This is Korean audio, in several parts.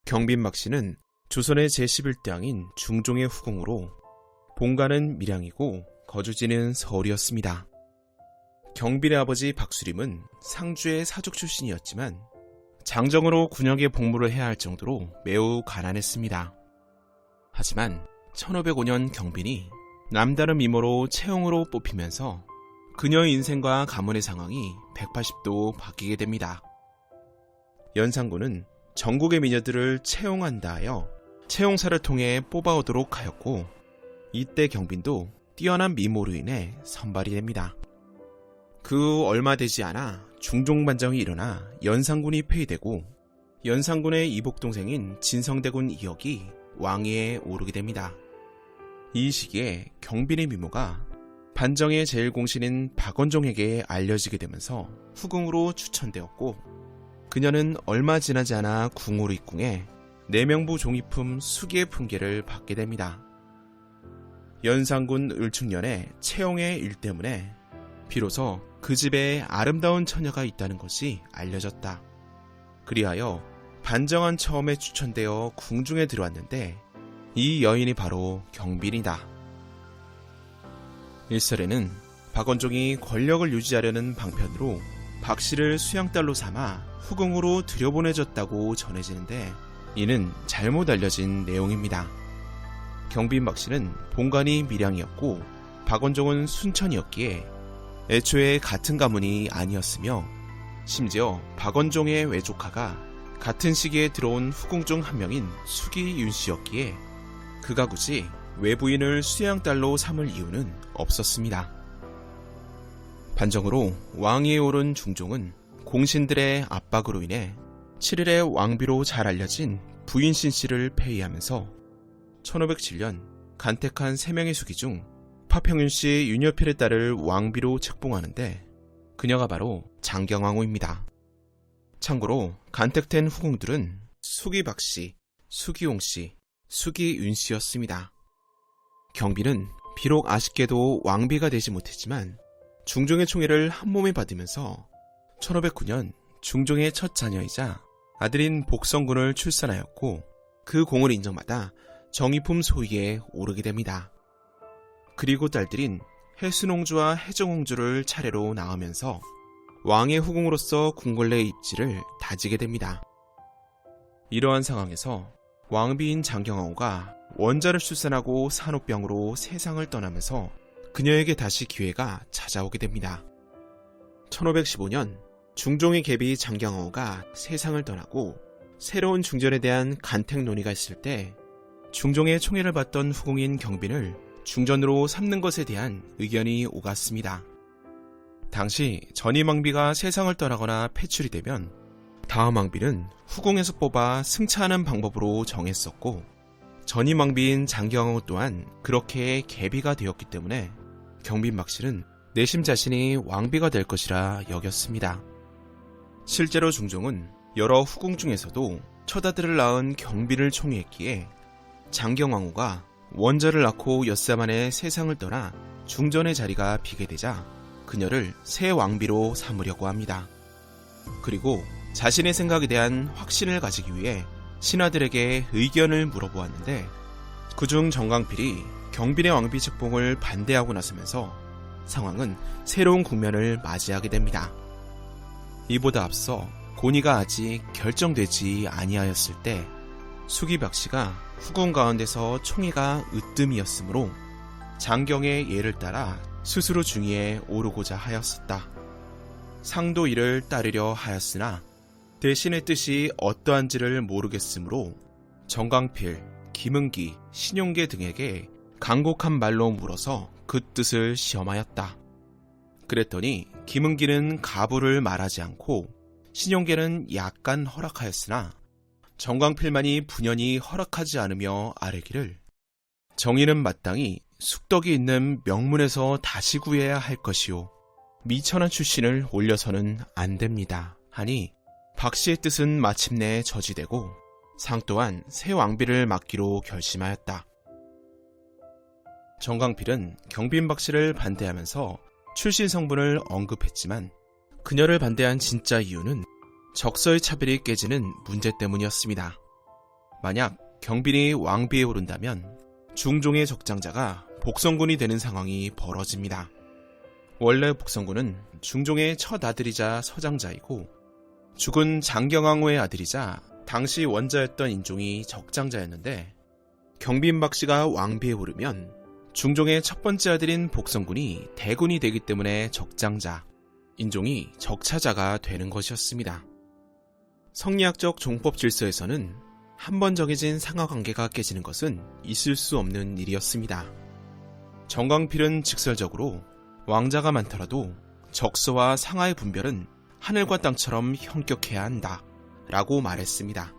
경빈막 씨는 조선의 제11대 왕인 중종의 후궁으로 본가는 밀양이고 거주지는 서울이었습니다. 경빈의 아버지 박수림은 상주의 사족 출신이었지만 장정으로 군역에 복무를 해야 할 정도로 매우 가난했습니다. 하지만 1505년 경빈이 남다른 미모로 채용으로 뽑히면서 그녀의 인생과 가문의 상황이 180도 바뀌게 됩니다. 연산군은 전국의 미녀들을 채용한다 하여 채용사를 통해 뽑아오도록 하였고, 이때 경빈도 뛰어난 미모로 인해 선발이 됩니다. 그 후 얼마 되지 않아 중종반정이 일어나 연산군이 폐위되고 연산군의 이복동생인 진성대군 이역이 왕위에 오르게 됩니다. 이 시기에 경빈의 미모가 반정의 제일공신인 박원종에게 알려지게 되면서 후궁으로 추천되었고, 그녀는 얼마 지나지 않아 궁으로 입궁해 내명부 종이품 수기의 품계를 받게 됩니다. 연산군 을충년의 채용의 일 때문에 비로소 그 집에 아름다운 처녀가 있다는 것이 알려졌다. 그리하여 반정한 처음에 추천되어 궁중에 들어왔는데 이 여인이 바로 경빈이다. 일설에는 박원종이 권력을 유지하려는 방편으로 박씨를 수양딸로 삼아 후궁으로 들여보내줬다고 전해지는데 이는 잘못 알려진 내용입니다. 경빈 박씨는 본관이 밀양이었고 박원종은 순천이었기에 애초에 같은 가문이 아니었으며, 심지어 박원종의 외조카가 같은 시기에 들어온 후궁 중 한 명인 수기 윤씨였기에 그가 굳이 외부인을 수양딸로 삼을 이유는 없었습니다. 반정으로 왕위에 오른 중종은 공신들의 압박으로 인해 7일의 왕비로 잘 알려진 부인 신씨를 폐위하면서 1507년 간택한 3명의 수기 중 파평윤씨 윤여필의 딸을 왕비로 책봉하는데 그녀가 바로 장경왕후입니다. 참고로 간택된 후궁들은 수기박씨, 수기용씨, 수기윤씨였습니다. 경빈은 비록 아쉽게도 왕비가 되지 못했지만 중종의 총애를 한몸에 받으면서 1509년 중종의 첫 자녀이자 아들인 복성군을 출산하였고 그 공을 인정받아 정의품 소위에 오르게 됩니다. 그리고 딸들인 해순옹주와 해정옹주를 차례로 낳으면서 왕의 후궁으로서 궁궐내 입지를 다지게 됩니다. 이러한 상황에서 왕비인 장경왕후가 원자를 출산하고 산후병으로 세상을 떠나면서 그녀에게 다시 기회가 찾아오게 됩니다. 1515년 중종의 계비 장경왕후가 세상을 떠나고 새로운 중전에 대한 간택 논의가 있을 때 중종의 총애를 받던 후궁인 경빈을 중전으로 삼는 것에 대한 의견이 오갔습니다. 당시 전임 왕비가 세상을 떠나거나 폐출이 되면 다음 왕비는 후궁에서 뽑아 승차하는 방법으로 정했었고, 전임 왕비인 장경왕후 또한 그렇게 계비가 되었기 때문에 경빈 박씨는 내심 자신이 왕비가 될 것이라 여겼습니다. 실제로 중종은 여러 후궁 중에서도 첫 아들을 낳은 경빈을 총애했기에 장경왕후가 원자를 낳고 엿새 만에 세상을 떠나 중전의 자리가 비게 되자 그녀를 새 왕비로 삼으려고 합니다. 그리고 자신의 생각에 대한 확신을 가지기 위해 신하들에게 의견을 물어보았는데 그중 정광필이 경빈의 왕비 책봉을 반대하고 나서면서 상황은 새로운 국면을 맞이하게 됩니다. 이보다 앞서 고니가 아직 결정되지 아니하였을 때 수기박씨가 후궁 가운데서 총애가 으뜸이었으므로 장경의 예를 따라 스스로 중위에 오르고자 하였었다. 상도 이를 따르려 하였으나 대신의 뜻이 어떠한지를 모르겠으므로 정광필, 김은기, 신용계 등에게 간곡한 말로 물어서 그 뜻을 시험하였다. 그랬더니 김은기는 가부를 말하지 않고 신용계는 약간 허락하였으나 정광필만이 분연히 허락하지 않으며 아뢰기를 정의는 마땅히 숙덕이 있는 명문에서 다시 구해야 할 것이요 미천한 출신을 올려서는 안 됩니다 하니 박씨의 뜻은 마침내 저지되고 상 또한 새 왕비를 맡기로 결심하였다. 정광필은 경빈 박씨를 반대하면서 출신 성분을 언급했지만 그녀를 반대한 진짜 이유는 적서의 차별이 깨지는 문제 때문이었습니다. 만약 경빈이 왕비에 오른다면 중종의 적장자가 복성군이 되는 상황이 벌어집니다. 원래 복성군은 중종의 첫 아들이자 서장자이고 죽은 장경왕후의 아들이자 당시 원자였던 인종이 적장자였는데 경빈박씨가 왕비에 오르면 중종의 첫 번째 아들인 복성군이 대군이 되기 때문에 적장자, 인종이 적차자가 되는 것이었습니다. 성리학적 종법 질서에서는 한 번 정해진 상하관계가 깨지는 것은 있을 수 없는 일이었습니다. 정광필은 직설적으로 왕자가 많더라도 적서와 상하의 분별은 하늘과 땅처럼 현격해야 한다 라고 말했습니다.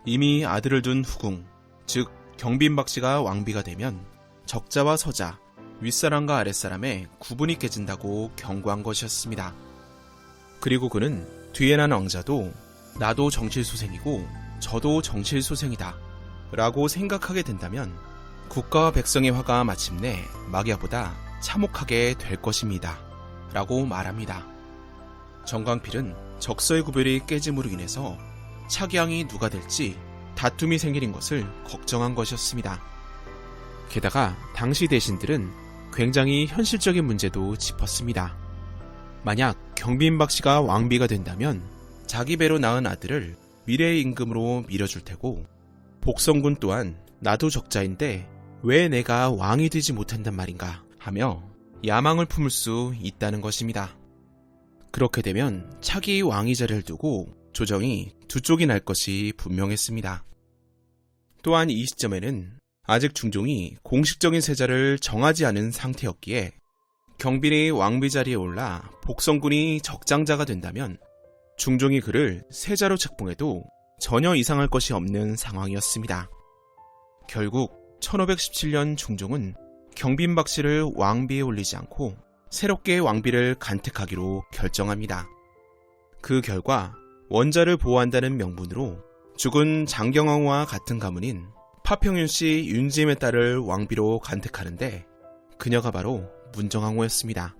이미 아들을 둔 후궁, 즉 경빈박씨가 왕비가 되면 적자와 서자, 윗사람과 아랫사람의 구분이 깨진다고 경고한 것이었습니다. 그리고 그는 뒤에 난 왕자도 나도 정실소생이고 저도 정실소생이다 라고 생각하게 된다면 국가와 백성의 화가 마침내 막야보다 참혹하게 될 것입니다 라고 말합니다. 정광필은 적서의 구별이 깨짐으로 인해서 차기왕이 누가 될지 다툼이 생기는 것을 걱정한 것이었습니다. 게다가 당시 대신들은 굉장히 현실적인 문제도 짚었습니다. 만약 경빈박씨가 왕비가 된다면 자기 배로 낳은 아들을 미래의 임금으로 밀어줄 테고 복성군 또한 나도 적자인데 왜 내가 왕이 되지 못한단 말인가 하며 야망을 품을 수 있다는 것입니다. 그렇게 되면 차기 왕위 자리를 두고 조정이 두 쪽이 날 것이 분명했습니다. 또한 이 시점에는 아직 중종이 공식적인 세자를 정하지 않은 상태였기에 경빈이 왕비 자리에 올라 복성군이 적장자가 된다면 중종이 그를 세자로 책봉해도 전혀 이상할 것이 없는 상황이었습니다. 결국 1517년 중종은 경빈박씨를 왕비에 올리지 않고 새롭게 왕비를 간택하기로 결정합니다. 그 결과 원자를 보호한다는 명분으로 죽은 장경왕후와 같은 가문인 파평윤씨 윤지임의 딸을 왕비로 간택하는데 그녀가 바로 문정왕후였습니다.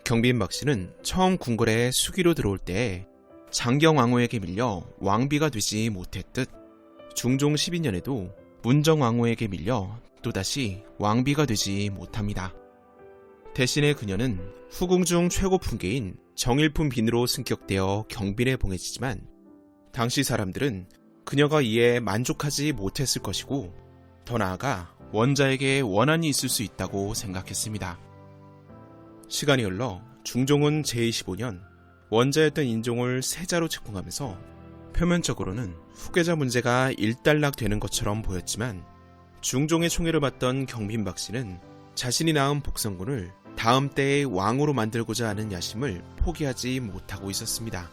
경빈박씨는 처음 궁궐에 수기로 들어올 때 장경왕후에게 밀려 왕비가 되지 못했듯 중종 12년에도 문정왕후에게 밀려 또다시 왕비가 되지 못합니다. 대신에 그녀는 후궁 중 최고 품계인 정일품 빈으로 승격되어 경빈에 봉해지지만 당시 사람들은 그녀가 이에 만족하지 못했을 것이고 더 나아가 원자에게 원한이 있을 수 있다고 생각했습니다. 시간이 흘러 중종은 제25년 원자였던 인종을 세자로 책봉하면서 표면적으로는 후계자 문제가 일단락되는 것처럼 보였지만 중종의 총애를 받던 경빈박씨는 자신이 낳은 복성군을 다음 때의 왕으로 만들고자 하는 야심을 포기하지 못하고 있었습니다.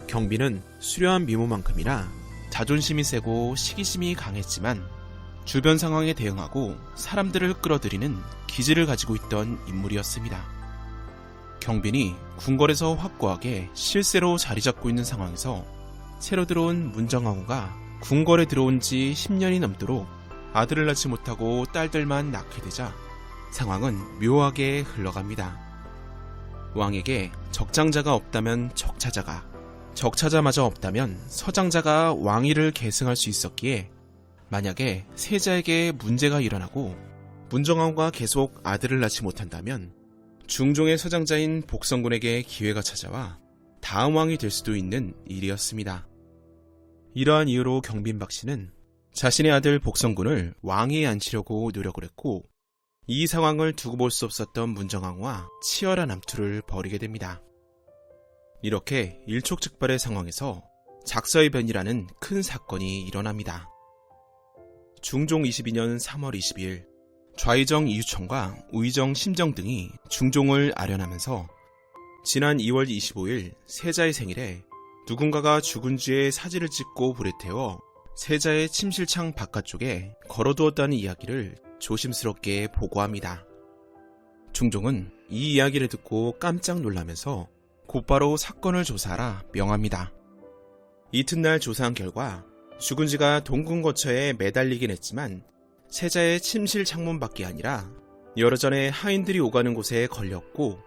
경빈은 수려한 미모만큼이나 자존심이 세고 시기심이 강했지만 주변 상황에 대응하고 사람들을 끌어들이는 기질을 가지고 있던 인물이었습니다. 경빈이 궁궐에서 확고하게 실세로 자리 잡고 있는 상황에서 새로 들어온 문정왕후가 궁궐에 들어온 지 10년이 넘도록 아들을 낳지 못하고 딸들만 낳게 되자 상황은 묘하게 흘러갑니다. 왕에게 적장자가 없다면 적차자가, 적차자마저 없다면 서장자가 왕위를 계승할 수 있었기에 만약에 세자에게 문제가 일어나고 문정왕후가 계속 아들을 낳지 못한다면 중종의 서장자인 복성군에게 기회가 찾아와 다음 왕이 될 수도 있는 일이었습니다. 이러한 이유로 경빈박씨는 자신의 아들 복성군을 왕위에 앉히려고 노력을 했고 이 상황을 두고 볼 수 없었던 문정왕후와 치열한 암투를 벌이게 됩니다. 이렇게 일촉즉발의 상황에서 작서의 변이라는 큰 사건이 일어납니다. 중종 22년 3월 22일 좌의정 이유청과 우의정 심정 등이 중종을 아련하면서 지난 2월 25일 세자의 생일에 누군가가 죽은 쥐의 사지를 찍고 불에 태워 세자의 침실창 바깥쪽에 걸어두었다는 이야기를 조심스럽게 보고합니다. 중종은 이 이야기를 듣고 깜짝 놀라면서 곧바로 사건을 조사하라 명합니다. 이튿날 조사한 결과 죽은 쥐가 동궁 거처에 매달리긴 했지만 세자의 침실 창문 밖이 아니라 여러 전에 하인들이 오가는 곳에 걸렸고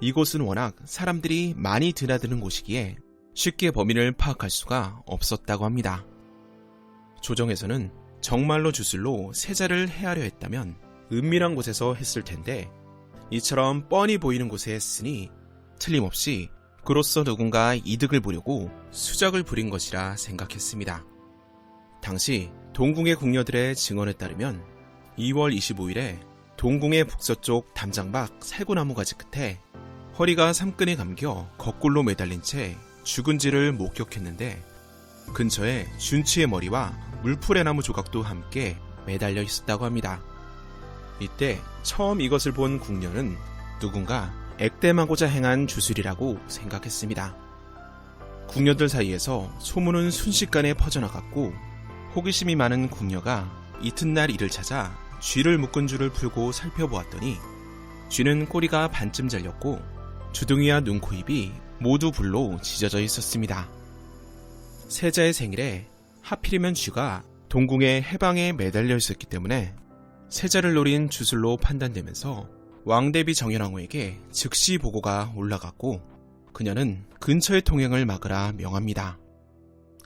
이곳은 워낙 사람들이 많이 드나드는 곳이기에 쉽게 범인을 파악할 수가 없었다고 합니다. 조정에서는 정말로 주술로 세자를 해하려 했다면 은밀한 곳에서 했을 텐데 이처럼 뻔히 보이는 곳에 했으니 틀림없이 그로써 누군가 이득을 보려고 수작을 부린 것이라 생각했습니다. 당시 동궁의 궁녀들의 증언에 따르면 2월 25일에 동궁의 북서쪽 담장밖 살구나무 가지 끝에 허리가 삼끈에 감겨 거꾸로 매달린 채 죽은지를 목격했는데 근처에 준치의 머리와 물풀의 나무 조각도 함께 매달려 있었다고 합니다. 이때 처음 이것을 본 궁녀는 누군가 액땜하고자 행한 주술이라고 생각했습니다. 궁녀들 사이에서 소문은 순식간에 퍼져나갔고 호기심이 많은 궁녀가 이튿날 이를 찾아 쥐를 묶은 줄을 풀고 살펴보았더니 쥐는 꼬리가 반쯤 잘렸고 주둥이와 눈, 코, 입이 모두 불로 지져져 있었습니다. 세자의 생일에 하필이면 쥐가 동궁의 해방에 매달려 있었기 때문에 세자를 노린 주술로 판단되면서 왕대비 정현왕후에게 즉시 보고가 올라갔고 그녀는 근처의 통행을 막으라 명합니다.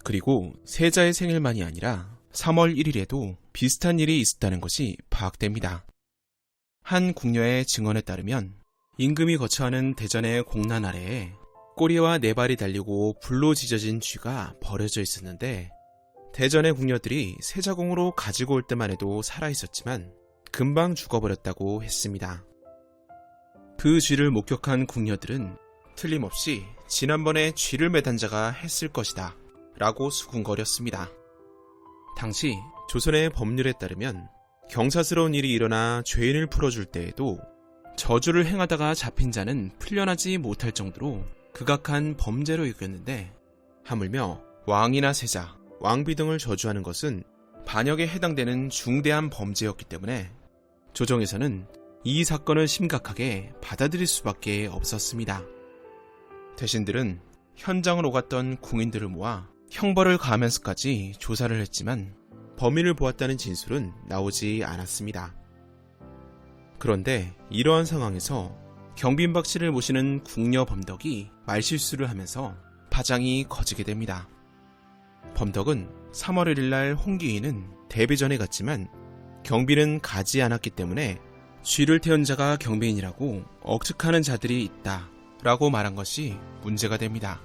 그리고 세자의 생일만이 아니라 3월 1일에도 비슷한 일이 있었다는 것이 파악됩니다. 한 궁녀의 증언에 따르면 임금이 거처하는 대전의 공란 아래에 꼬리와 네 발이 달리고 불로 지져진 쥐가 버려져 있었는데 대전의 궁녀들이 세자궁으로 가지고 올 때만 해도 살아있었지만 금방 죽어버렸다고 했습니다. 그 쥐를 목격한 궁녀들은 틀림없이 지난번에 쥐를 매단 자가 했을 것이다 라고 수군거렸습니다. 당시 조선의 법률에 따르면 경사스러운 일이 일어나 죄인을 풀어줄 때에도 저주를 행하다가 잡힌 자는 풀려나지 못할 정도로 극악한 범죄로 여겼는데 하물며 왕이나 세자, 왕비 등을 저주하는 것은 반역에 해당되는 중대한 범죄였기 때문에 조정에서는 이 사건을 심각하게 받아들일 수밖에 없었습니다. 대신들은 현장을 오갔던 궁인들을 모아 형벌을 가하면서까지 조사를 했지만 범인을 보았다는 진술은 나오지 않았습니다. 그런데 이러한 상황에서 경빈박 씨를 모시는 궁녀 범덕이 말실수를 하면서 파장이 커지게 됩니다. 범덕은 3월 1일날 홍기인은 데뷔전에 갔지만 경빈은 가지 않았기 때문에 쥐를 태운 자가 경빈이라고 억측하는 자들이 있다 라고 말한 것이 문제가 됩니다.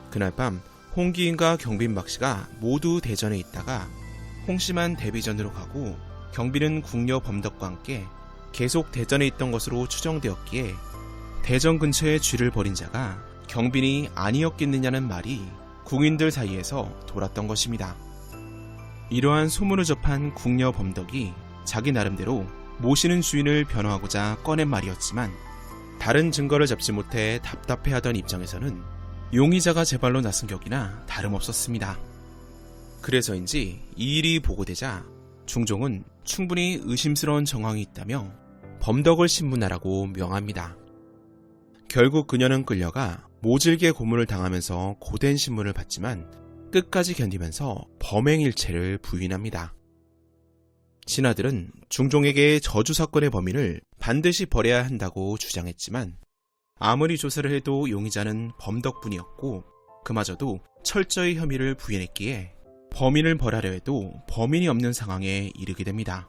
그날 밤 홍기인과 경빈박 씨가 모두 대전에 있다가 홍씨만 데뷔전으로 가고 경빈은 궁녀 범덕과 함께 계속 대전에 있던 것으로 추정되었기에 대전 근처에 쥐를 버린 자가 경빈이 아니었겠느냐는 말이 궁인들 사이에서 돌았던 것입니다. 이러한 소문을 접한 궁녀 범덕이 자기 나름대로 모시는 주인을 변호하고자 꺼낸 말이었지만 다른 증거를 잡지 못해 답답해하던 입장에서는 용의자가 제 발로 나선 격이나 다름없었습니다. 그래서인지 이 일이 보고되자 중종은 충분히 의심스러운 정황이 있다며 범덕을 신문하라고 명합니다. 결국 그녀는 끌려가 모질게 고문을 당하면서 고된 신문을 받지만 끝까지 견디면서 범행일체를 부인합니다. 신하들은 중종에게 저주 사건의 범인을 반드시 벌여야 한다고 주장했지만 아무리 조사를 해도 용의자는 범덕뿐이었고 그마저도 철저히 혐의를 부인했기에 범인을 벌하려 해도 범인이 없는 상황에 이르게 됩니다.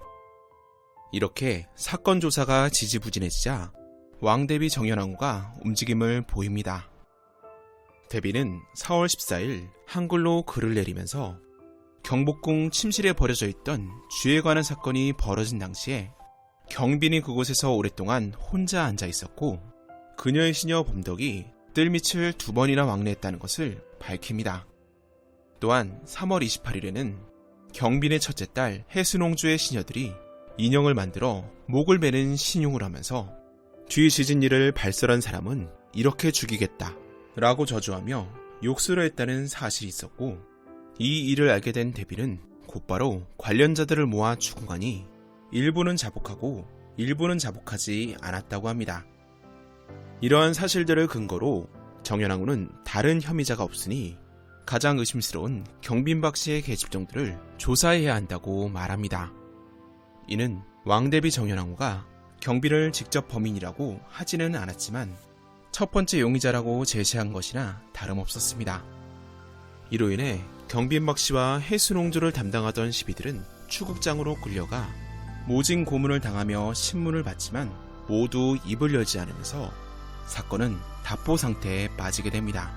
이렇게 사건 조사가 지지부진해지자 왕대비 정현왕후가 움직임을 보입니다. 대비는 4월 14일 한글로 글을 내리면서 경복궁 침실에 버려져 있던 쥐에 관한 사건이 벌어진 당시에 경빈이 그곳에서 오랫동안 혼자 앉아 있었고 그녀의 시녀 범덕이 뜰밑을 2번이나 왕래했다는 것을 밝힙니다. 또한 3월 28일에는 경빈의 첫째 딸 해순옹주의 시녀들이 인형을 만들어 목을 매는 신용을 하면서 뒤 지진 일을 발설한 사람은 이렇게 죽이겠다 라고 저주하며 욕설을 했다는 사실이 있었고 이 일을 알게 된 대비는 곧바로 관련자들을 모아 추궁하니 일부는 자복하고 일부는 자복하지 않았다고 합니다. 이러한 사실들을 근거로 정현왕후는 다른 혐의자가 없으니 가장 의심스러운 경빈박 씨의 계집종들을 조사해야 한다고 말합니다. 이는 왕대비 정현왕후가 경빈을 직접 범인이라고 하지는 않았지만 첫 번째 용의자라고 제시한 것이나 다름없었습니다. 이로 인해 경빈박 씨와 해수농조를 담당하던 시비들은 추국장으로 끌려가 모진 고문을 당하며 신문을 받지만 모두 입을 열지 않으면서 사건은 답보 상태에 빠지게 됩니다.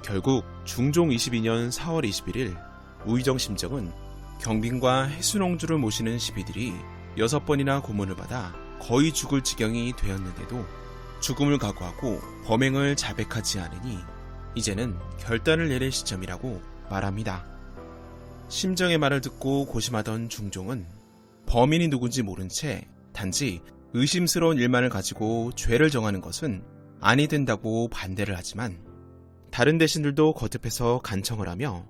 결국 중종 22년 4월 21일 우의정 심정은 경빈과 해수농주를 모시는 시비들이 6번이나 고문을 받아 거의 죽을 지경이 되었는데도 죽음을 각오하고 범행을 자백하지 않으니 이제는 결단을 내릴 시점이라고 말합니다. 심정의 말을 듣고 고심하던 중종은 범인이 누군지 모른 채 단지 의심스러운 일만을 가지고 죄를 정하는 것은 아니 된다고 반대를 하지만 다른 대신들도 거듭해서 간청을 하며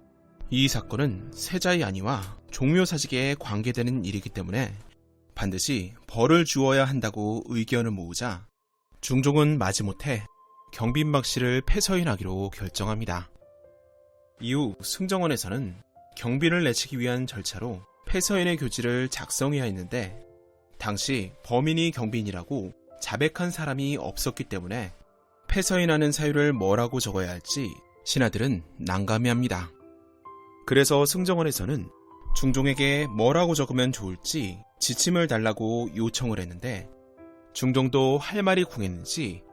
이 사건은 세자의 안위와 종묘사직에 관계되는 일이기 때문에 반드시 벌을 주어야 한다고 의견을 모으자 중종은 마지못해 경빈박 씨를 폐서인하기로 결정합니다. 이후 승정원에서는 경빈을 내치기 위한 절차로 폐서인의 교지를 작성해야 했는데 당시 범인이 경빈이라고 자백한 사람이 없었기 때문에 폐서인하는 사유를 뭐라고 적어야 할지 신하들은 난감해합니다. 그래서 승정원에서는 중종에게 뭐라고 적으면 좋을지 지침을 달라고 요청을 했는데 중종도 할 말이 궁했는지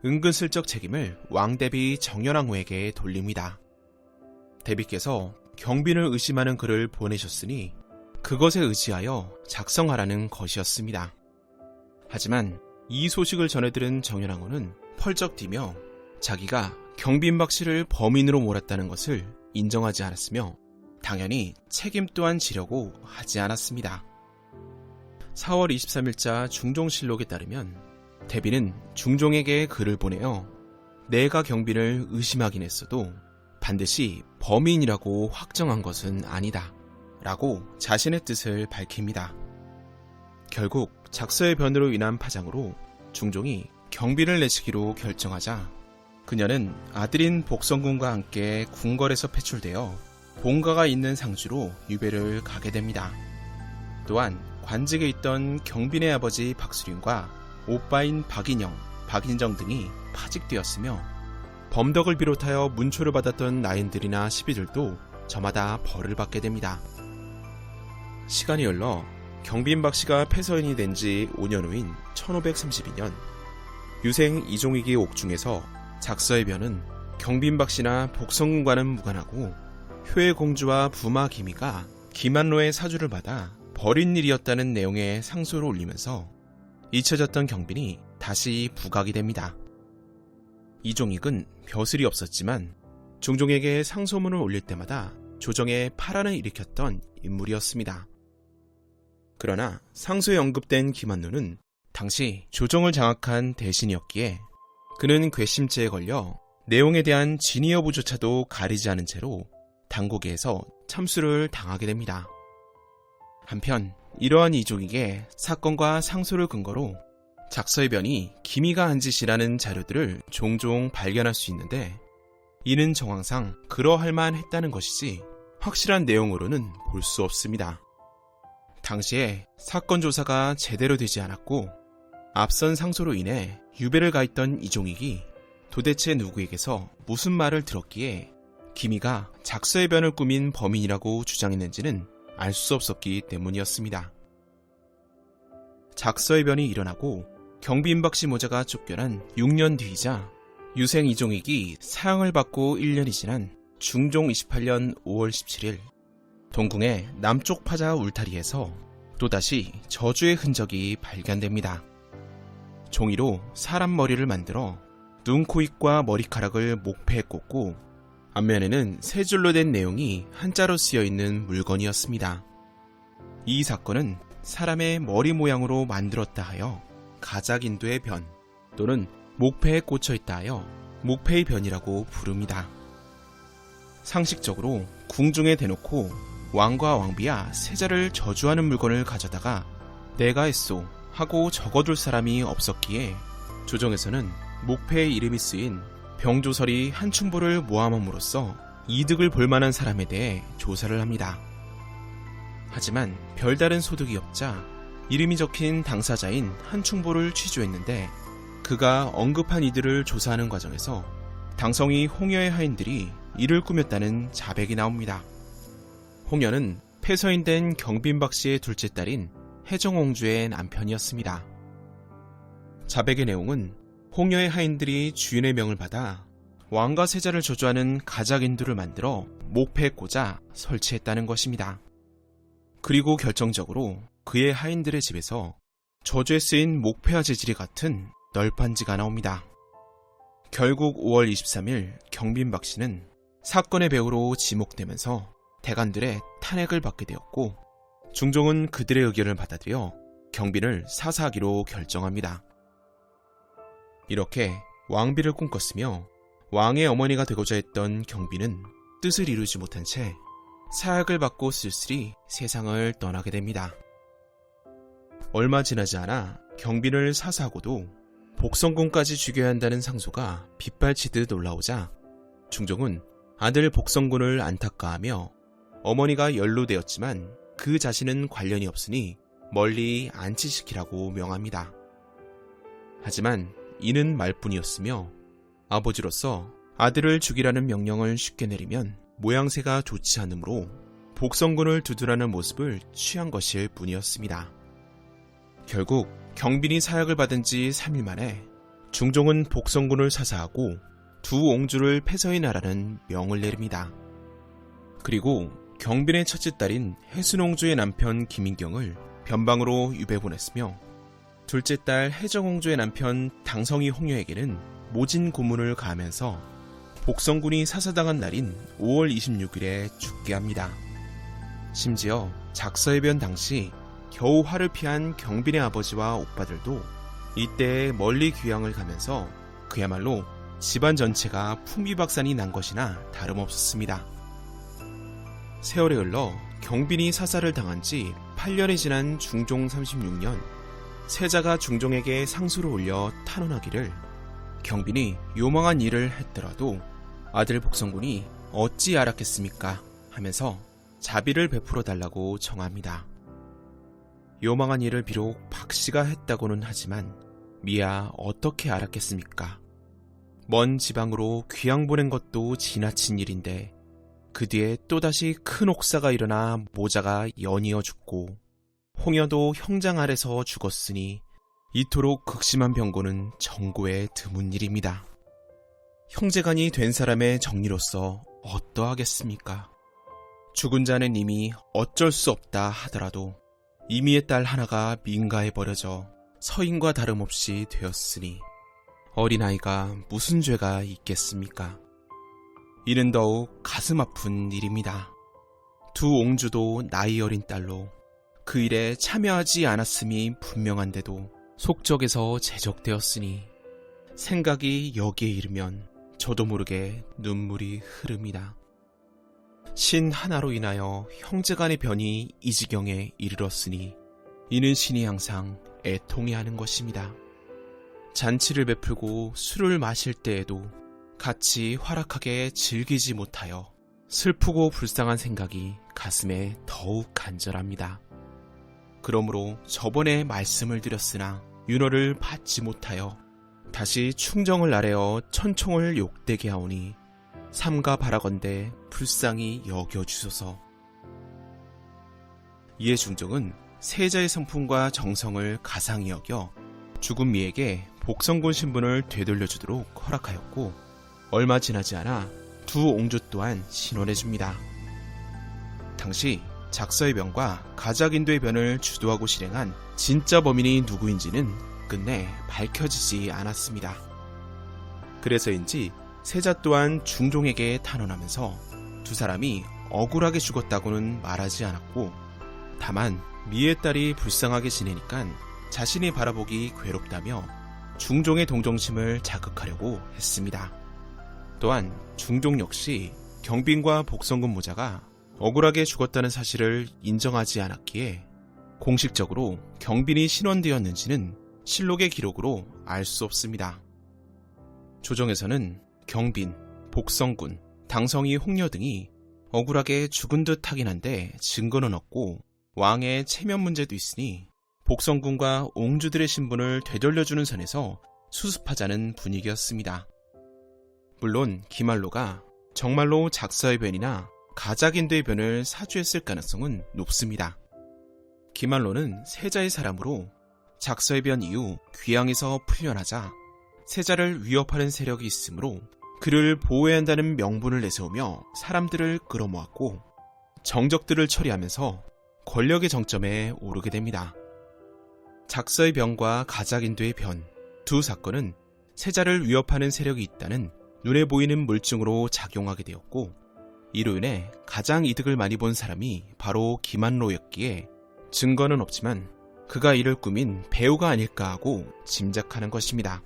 은근슬쩍 책임을 왕대비 정연왕후에게 돌립니다. 대비께서 경빈을 의심하는 글을 보내셨으니 그것에 의지하여 작성하라는 것이었습니다. 하지만 이 소식을 전해들은 정연왕후는 펄쩍 뛰며 자기가 경빈박 씨를 범인으로 몰았다는 것을 인정하지 않았으며 당연히 책임 또한 지려고 하지 않았습니다. 4월 23일자 중종실록에 따르면 대비는 중종에게 글을 보내어 내가 경빈을 의심하긴 했어도 반드시 범인이라고 확정한 것은 아니다 라고 자신의 뜻을 밝힙니다. 결국 작서의 변으로 인한 파장으로 중종이 경빈을 내치기로 결정하자 그녀는 아들인 복성군과 함께 궁궐에서 배출되어 본가가 있는 상주로 유배를 가게 됩니다. 또한 관직에 있던 경빈의 아버지 박수림과 오빠인 박인영, 박인정 등이 파직되었으며 범덕을 비롯하여 문초를 받았던 나인들이나 시비들도 저마다 벌을 받게 됩니다. 시간이 흘러 경빈박 씨가 폐서인이 된 지 5년 후인 1532년 유생 이종익의 옥중에서 작서의 변은 경빈박 씨나 복성군과는 무관하고 효의 공주와 부마 기미가 김한로의 사주를 받아 버린 일이었다는 내용의 상소를 올리면서 잊혀졌던 경빈이 다시 부각이 됩니다. 이종익은 벼슬이 없었지만 중종에게 상소문을 올릴 때마다 조정에 파란을 일으켰던 인물이었습니다. 그러나 상소에 언급된 김한로는 당시 조정을 장악한 대신이었기에 그는 괘씸죄에 걸려 내용에 대한 진위 여부조차도 가리지 않은 채로 당국에서 참수를 당하게 됩니다. 한편 이러한 이종익의 사건과 상소를 근거로 작서의 변이 기미가 한 짓이라는 자료들을 종종 발견할 수 있는데 이는 정황상 그러할 만했다는 것이지 확실한 내용으로는 볼 수 없습니다. 당시에 사건 조사가 제대로 되지 않았고 앞선 상소로 인해 유배를 가 있던 이종익이 도대체 누구에게서 무슨 말을 들었기에 기미가 작서의 변을 꾸민 범인이라고 주장했는지는 알 수 없었기 때문이었습니다. 작서의 변이 일어나고 경빈박 씨 모자가 쫓겨난 6년 뒤이자 유생 이종익이 사형을 받고 1년이 지난 중종 28년 5월 17일 동궁의 남쪽 파자 울타리에서 또다시 저주의 흔적이 발견됩니다. 종이로 사람 머리를 만들어 눈, 코, 입과 머리카락을 목패에 꽂고 앞면에는 세 줄로 된 내용이 한자로 쓰여있는 물건이었습니다. 이 사건은 사람의 머리 모양으로 만들었다 하여 가작인도의 변 또는 목패에 꽂혀있다 하여 목패의 변이라고 부릅니다. 상식적으로 궁중에 대놓고 왕과 왕비야 세자를 저주하는 물건을 가져다가 내가 했소 하고 적어둘 사람이 없었기에 조정에서는 목패의 이름이 쓰인 병조설이 한충보를 모함함으로써 이득을 볼만한 사람에 대해 조사를 합니다. 하지만 별다른 소득이 없자 이름이 적힌 당사자인 한충보를 취조했는데 그가 언급한 이들을 조사하는 과정에서 당성이 홍여의 하인들이 이를 꾸몄다는 자백이 나옵니다. 홍여는 폐서인된 경빈박 씨의 둘째 딸인 혜정옹주의 남편이었습니다. 자백의 내용은 홍여의 하인들이 주인의 명을 받아 왕과 세자를 저주하는 가작인두를 만들어 목패에 꽂아 설치했다는 것입니다. 그리고 결정적으로 그의 하인들의 집에서 저주에 쓰인 목패와 재질이 같은 널판지가 나옵니다. 결국 5월 23일 경빈박 씨는 사건의 배우로 지목되면서 대관들의 탄핵을 받게 되었고 중종은 그들의 의견을 받아들여 경빈을 사사하기로 결정합니다. 이렇게 왕비를 꿈꿨으며 왕의 어머니가 되고자 했던 경빈은 뜻을 이루지 못한 채 사약을 받고 쓸쓸히 세상을 떠나게 됩니다. 얼마 지나지 않아 경빈을 사사하고도 복성군까지 죽여야 한다는 상소가 빗발치듯 올라오자 중종은 아들 복성군을 안타까워하며 어머니가 연루되었지만 그 자신은 관련이 없으니 멀리 안치시키라고 명합니다. 하지만 이는 말뿐이었으며 아버지로서 아들을 죽이라는 명령을 쉽게 내리면 모양새가 좋지 않으므로 복성군을 두둔하는 모습을 취한 것일 뿐이었습니다. 결국 경빈이 사약을 받은 지 3일 만에 중종은 복성군을 사사하고 두 옹주를 폐서인하라는 명을 내립니다. 그리고 경빈의 첫째 딸인 혜순옹주의 남편 김인경을 변방으로 유배 보냈으며 둘째 딸 혜정옹주의 남편 당성이 홍여에게는 모진 고문을 가하면서 복성군이 사사당한 날인 5월 26일에 죽게 합니다. 심지어 작서해변 당시 겨우 화를 피한 경빈의 아버지와 오빠들도 이때에 멀리 귀향을 가면서 그야말로 집안 전체가 풍비박산이 난 것이나 다름없었습니다. 세월이 흘러 경빈이 사사를 당한 지 8년이 지난 중종 36년 세자가 중종에게 상소를 올려 탄원하기를 경빈이 요망한 일을 했더라도 아들 복성군이 어찌 알았겠습니까 하면서 자비를 베풀어 달라고 청합니다. 요망한 일을 비록 박씨가 했다고는 하지만 미야 어떻게 알았겠습니까? 먼 지방으로 귀양 보낸 것도 지나친 일인데 그 뒤에 또다시 큰 옥사가 일어나 모자가 연이어 죽고 홍여도 형장 아래서 죽었으니 이토록 극심한 병고는 정고에 드문 일입니다. 형제간이 된 사람의 정리로서 어떠하겠습니까? 죽은 자는 이미 어쩔 수 없다 하더라도 이미의 딸 하나가 민가에 버려져 서인과 다름없이 되었으니 어린아이가 무슨 죄가 있겠습니까? 이는 더욱 가슴 아픈 일입니다. 두 옹주도 나이 어린 딸로 그 일에 참여하지 않았음이 분명한데도 속적에서 제적되었으니 생각이 여기에 이르면 저도 모르게 눈물이 흐릅니다. 신 하나로 인하여 형제간의 변이 이 지경에 이르렀으니 이는 신이 항상 애통해하는 것입니다. 잔치를 베풀고 술을 마실 때에도 같이 화락하게 즐기지 못하여 슬프고 불쌍한 생각이 가슴에 더욱 간절합니다. 그러므로 저번에 말씀을 드렸으나 윤허를 받지 못하여 다시 충정을 아래어 천총을 욕되게 하오니 삼가 바라건대 불쌍히 여겨주소서. 이에 중종은 세자의 성품과 정성을 가상히 여겨 죽은 미에게 복성군 신분을 되돌려주도록 허락하였고 얼마 지나지 않아 두 옹주 또한 신원해줍니다. 당시 작서의 변과 가작인도의 변을 주도하고 실행한 진짜 범인이 누구인지는 끝내 밝혀지지 않았습니다. 그래서인지 세자 또한 중종에게 탄원하면서 두 사람이 억울하게 죽었다고는 말하지 않았고 다만 미의 딸이 불쌍하게 지내니까 자신이 바라보기 괴롭다며 중종의 동정심을 자극하려고 했습니다. 또한 중종 역시 경빈과 복성군 모자가 억울하게 죽었다는 사실을 인정하지 않았기에 공식적으로 경빈이 신원되었는지는 실록의 기록으로 알 수 없습니다. 조정에서는 경빈, 복성군, 당성이 홍여 등이 억울하게 죽은 듯 하긴 한데 증거는 없고 왕의 체면 문제도 있으니 복성군과 옹주들의 신분을 되돌려주는 선에서 수습하자는 분위기였습니다. 물론 기말로가 정말로 작사의 변이나 가작인도의 변을 사주했을 가능성은 높습니다. 기말로는 세자의 사람으로 작서의 변 이후 귀양에서 풀려나자 세자를 위협하는 세력이 있으므로 그를 보호해야 한다는 명분을 내세우며 사람들을 끌어모았고 정적들을 처리하면서 권력의 정점에 오르게 됩니다. 작서의 변과 가작인도의 변 두 사건은 세자를 위협하는 세력이 있다는 눈에 보이는 물증으로 작용하게 되었고 이로 인해 가장 이득을 많이 본 사람이 바로 기만로였기에 증거는 없지만 그가 이를 꾸민 배우가 아닐까 하고 짐작하는 것입니다.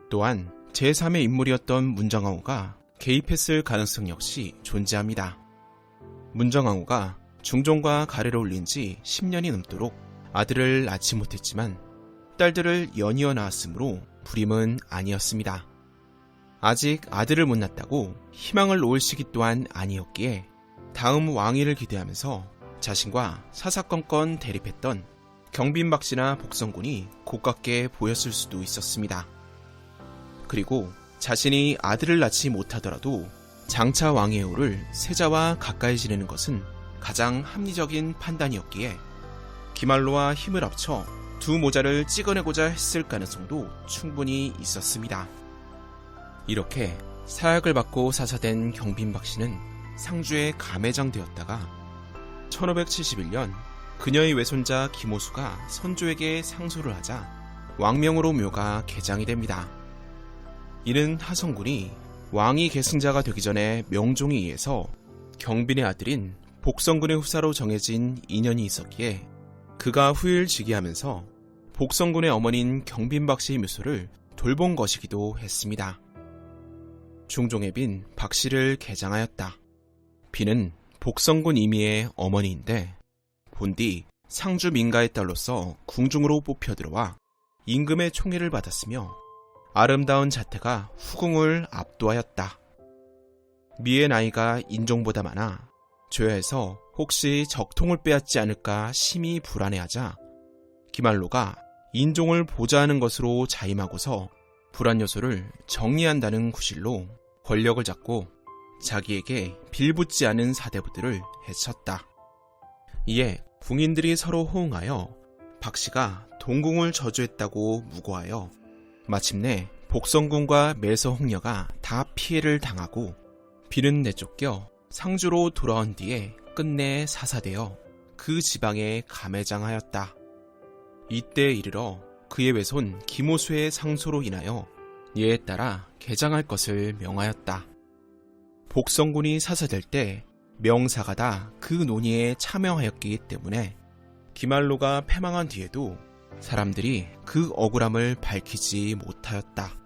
또한 제3의 인물이었던 문정왕후가 개입했을 가능성 역시 존재합니다. 문정왕후가 중종과 가래를 올린 지 10년이 넘도록 아들을 낳지 못했지만 딸들을 연이어 낳았으므로 불임은 아니었습니다. 아직 아들을 못 낳았다고 희망을 놓을 시기 또한 아니었기에 다음 왕위를 기대하면서 자신과 사사건건 대립했던 경빈박씨나 복성군이 고깝게 보였을 수도 있었습니다. 그리고 자신이 아들을 낳지 못하더라도 장차 왕위에 오를 세자와 가까이 지내는 것은 가장 합리적인 판단이었기에 기말로와 힘을 합쳐 두 모자를 찍어내고자 했을 가능성도 충분히 있었습니다. 이렇게 사약을 받고 사사된 경빈박씨는 상주의 감회장 되었다가 1571년 그녀의 외손자 김호수가 선조에게 상소를 하자 왕명으로 묘가 개장이 됩니다. 이는 하성군이 왕위 계승자가 되기 전에 명종에 의해서 경빈의 아들인 복성군의 후사로 정해진 인연이 있었기에 그가 후유를 즉위하면서 복성군의 어머니인 경빈박씨의 묘소를 돌본 것이기도 했습니다. 중종의 빈 박씨를 개장하였다. 빈은 복성군 이미의 어머니인데 본디 상주 민가의 딸로서 궁중으로 뽑혀 들어와 임금의 총애를 받았으며 아름다운 자태가 후궁을 압도하였다. 미의 나이가 인종보다 많아 조야에서 혹시 적통을 빼앗지 않을까 심히 불안해하자 기말로가 인종을 보좌하는 것으로 자임하고서 불안 요소를 정리한다는 구실로 권력을 잡고 자기에게 빌붙지 않은 사대부들을 해쳤다. 이에 궁인들이 서로 호응하여 박씨가 동궁을 저주했다고 무고하여 마침내 복성군과 매서홍려가 다 피해를 당하고 비는 내쫓겨 상주로 돌아온 뒤에 끝내 사사되어 그 지방에 감회장하였다. 이때에 이르러 그의 외손 김호수의 상소로 인하여 이에 따라 개장할 것을 명하였다. 복성군이 사사될 때 명사가 다 그 논의에 참여하였기 때문에 기말로가 패망한 뒤에도 사람들이 그 억울함을 밝히지 못하였다.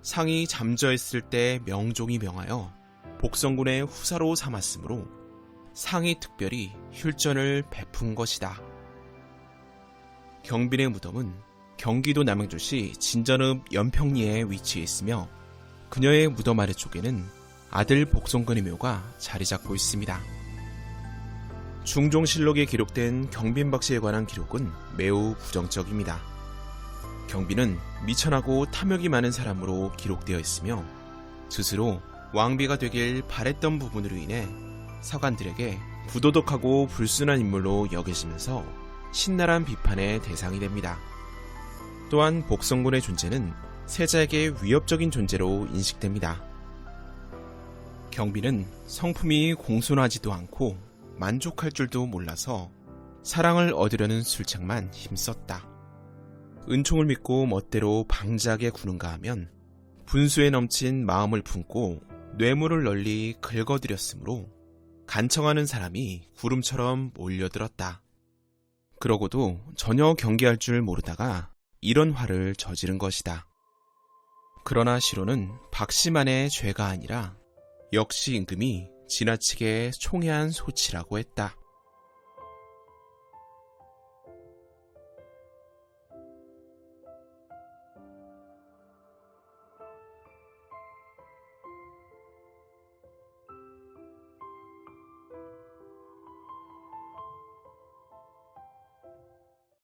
상이 잠저했을 때 명종이 명하여 복성군의 후사로 삼았으므로 상이 특별히 휼전을 베푼 것이다. 경빈의 무덤은 경기도 남양주시 진전읍 연평리에 위치해 있으며 그녀의 무덤 아래쪽에는 아들 복성군의 묘가 자리 잡고 있습니다. 중종실록에 기록된 경빈박씨에 관한 기록은 매우 부정적입니다. 경빈은 미천하고 탐욕이 많은 사람으로 기록되어 있으며 스스로 왕비가 되길 바랬던 부분으로 인해 서간들에게 부도덕하고 불순한 인물로 여겨지면서 신랄한 비판의 대상이 됩니다. 또한 복성군의 존재는 세자에게 위협적인 존재로 인식됩니다. 경빈은 성품이 공손하지도 않고 만족할 줄도 몰라서 사랑을 얻으려는 술책만 힘썼다. 은총을 믿고 멋대로 방자하게 구는가 하면 분수에 넘친 마음을 품고 뇌물을 널리 긁어들였으므로 간청하는 사람이 구름처럼 몰려들었다. 그러고도 전혀 경계할 줄 모르다가 이런 화를 저지른 것이다. 그러나 시로는 박씨만의 죄가 아니라 역시 임금이 지나치게 총애한 소치라고 했다.